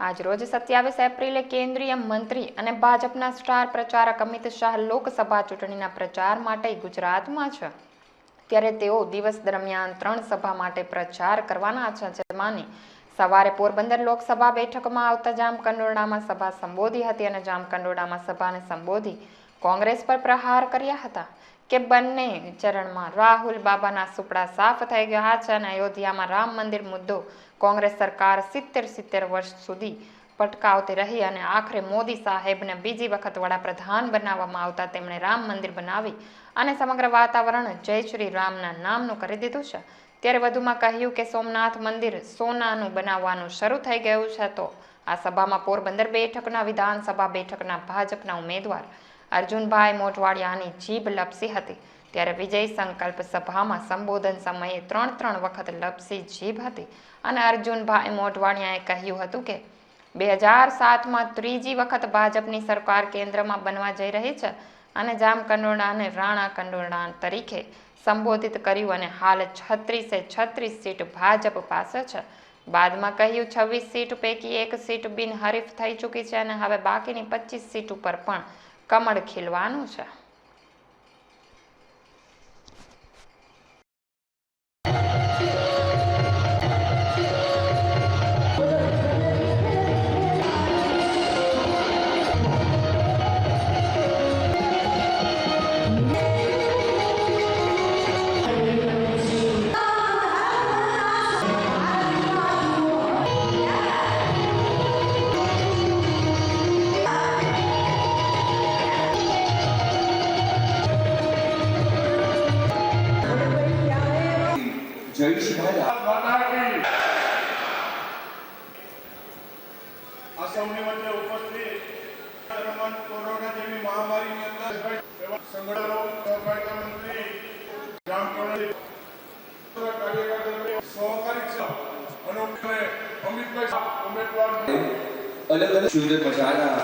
આજરોજ 27 એપ્રિલે કેન્દ્રીય મંત્રી અને ભાજપના સ્ટાર પ્રચારક અમિત શાહ લોકસભા ચૂંટણીના પ્રચાર માટે ગુજરાતમાં છે. ત્યારે તેઓ દિવસ દરમિયાન 3 સભા માટે પ્રચાર કરવાના છે, જેમાંની સવારે પોરબંદર લોકસભા બેઠકમાં આવતા જામકંડોરણામાં સભા સંબોધી હતી અને જામકંડોરણામાં સભાને સંબોધી કોંગ્રેસ પર પ્રહાર કર્યા હતા કે બંને ચરણમાં રાહુલ બાબાના સુપડા સાફ થઈ ગયા છે અને અયોધ્યામાં રામ મંદિર મુદ્દો કોંગ્રેસ સરકાર 70 વર્ષ સુધી પટકાવતી રહી અને આખરે મોદી સાહેબને બીજી વખત વડાપ્રધાન બનાવવામાં આવતા તેમણે રામ મંદિર બનાવી અને સમગ્ર વાતાવરણ જય શ્રી રામના નામનું કરી દીધું છે. ત્યારે વધુમાં કહ્યું કે સોમનાથ મંદિર સોનાનું બનાવવાનું શરૂ થઈ ગયું છે. તો આ સભામાં પોરબંદર બેઠકના વિધાનસભા બેઠકના ભાજપના ઉમેદવાર અર્જુનભાઈ મોઢવાડિયાની જીભ લપસી હતી. ત્યારે વિજય સંકલ્પ સભામાં સંબોધન સમયે 3 વખત લપસી જીભ હતી અને અર્જુનભાઈ મોઢવાડિયાએ કહ્યું હતું કે 2007માં ત્રીજી વખત ભાજપની સરકાર કેન્દ્રમાં બનવા જઈ રહી છે અને જામકંડોરણાને રાણા કંડોરણા તરીકે સંબોધિત કર્યું અને હાલ 36 સીટ ભાજપ પાસે છે. બાદમાં કહ્યું 26 સીટ પૈકી 1 સીટ બિનહરીફ થઈ ચૂકી છે અને હવે બાકીની 25 સીટ ઉપર પણ કમળ ખીલવાનું છે. જય શ્રી રામ. આસામની વચ્ચે ઉપસ્થિત કોરોના જેવી મહામારીની અંદર સહકારિતા મંત્રી જામકંડોરણા કાર્યકર્તા સહકારી અને અમિતભાઈ ઉમેદવાર અલગ સુંદર મજાના